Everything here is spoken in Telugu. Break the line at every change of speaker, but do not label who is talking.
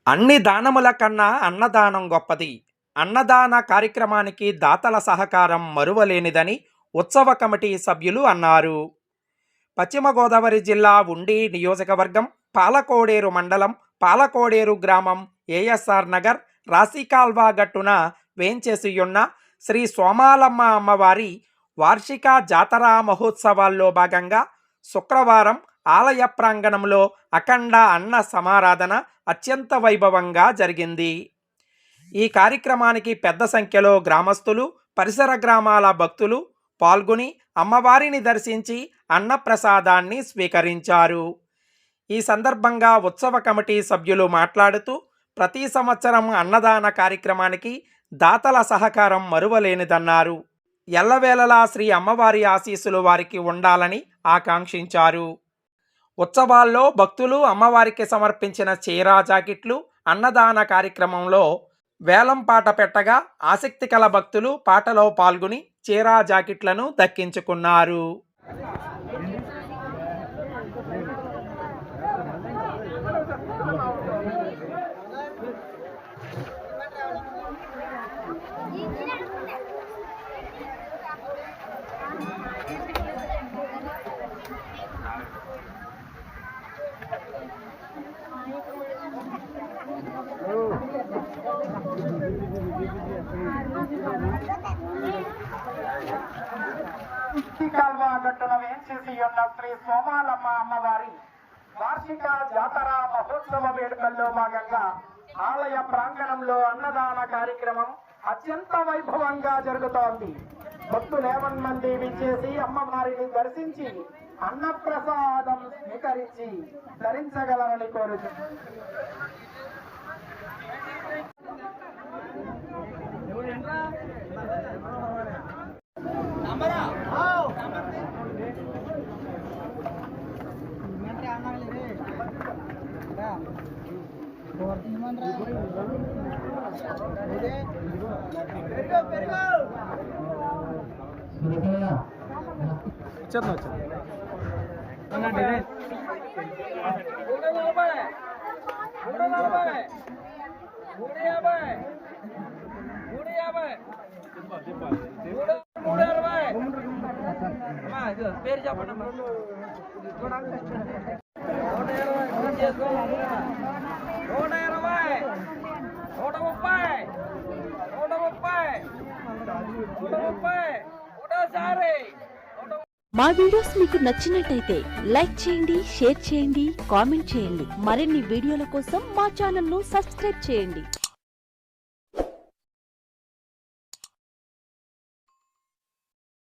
అన్ని దానముల కన్నా అన్నదానం గొప్పది. అన్నదాన కార్యక్రమానికి దాతల సహకారం మరువలేనిదని ఉత్సవ కమిటీ సభ్యులు అన్నారు. పశ్చిమ గోదావరి జిల్లా ఉండి నియోజకవర్గం పాలకోడేరు మండలం పాలకోడేరు గ్రామం ఏఎస్ఆర్ నగర్ రాశికాల్వా గట్టున వేంచేసియున్న శ్రీ సోమాలమ్మ అమ్మవారి వార్షిక జాతర మహోత్సవాల్లో భాగంగా శుక్రవారం ఆలయ ప్రాంగణంలో అఖండ అన్న సమారాధన అత్యంత వైభవంగా జరిగింది. ఈ కార్యక్రమానికి పెద్ద సంఖ్యలో గ్రామస్తులు, పరిసర గ్రామాల భక్తులు పాల్గొని అమ్మవారిని దర్శించి అన్నప్రసాదాన్ని స్వీకరించారు. ఈ సందర్భంగా ఉత్సవ కమిటీ సభ్యులు మాట్లాడుతూ, ప్రతి సంవత్సరం అన్నదాన కార్యక్రమానికి దాతల సహకారం మరువలేనిదన్నారు. ఎల్లవేళలా శ్రీ అమ్మవారి ఆశీస్సులు వారికి ఉండాలని ఆకాంక్షించారు. ఉత్సవాల్లో భక్తులు అమ్మవారికి సమర్పించిన చీరా జాకెట్లు అన్నదాన కార్యక్రమంలో వేలం పాట పెట్టగా ఆసక్తి కల భక్తులు పాటలో పాల్గొని చీరా జాకెట్లను దక్కించుకున్నారు.
కాల్వా గట్టున వేంచేసి ఉన్న శ్రీ సోమాలమ్మ అమ్మవారి వార్షిక జాతర మహోత్సవ వేడుకల్లో భాగంగా ఆలయ ప్రాంగణంలో అన్నదాన కార్యక్రమం అత్యంత వైభవంగా జరుగుతోంది. భక్తులు 11 మంది విచ్చేసి అమ్మవారిని దర్శించి అన్నప్రసాదం స్వీకరించి ధరించగలరని కోరుతున్నారు.
పేరు చెప్పండి. 130
మా వీడియోస్ మీకు నచ్చినట్టయితే లైక్ చేయండి, షేర్ చేయండి, కామెంట్ చేయండి. మరిన్ని వీడియోల కోసం మా ఛానల్ ను సబ్స్క్రైబ్ చేయండి.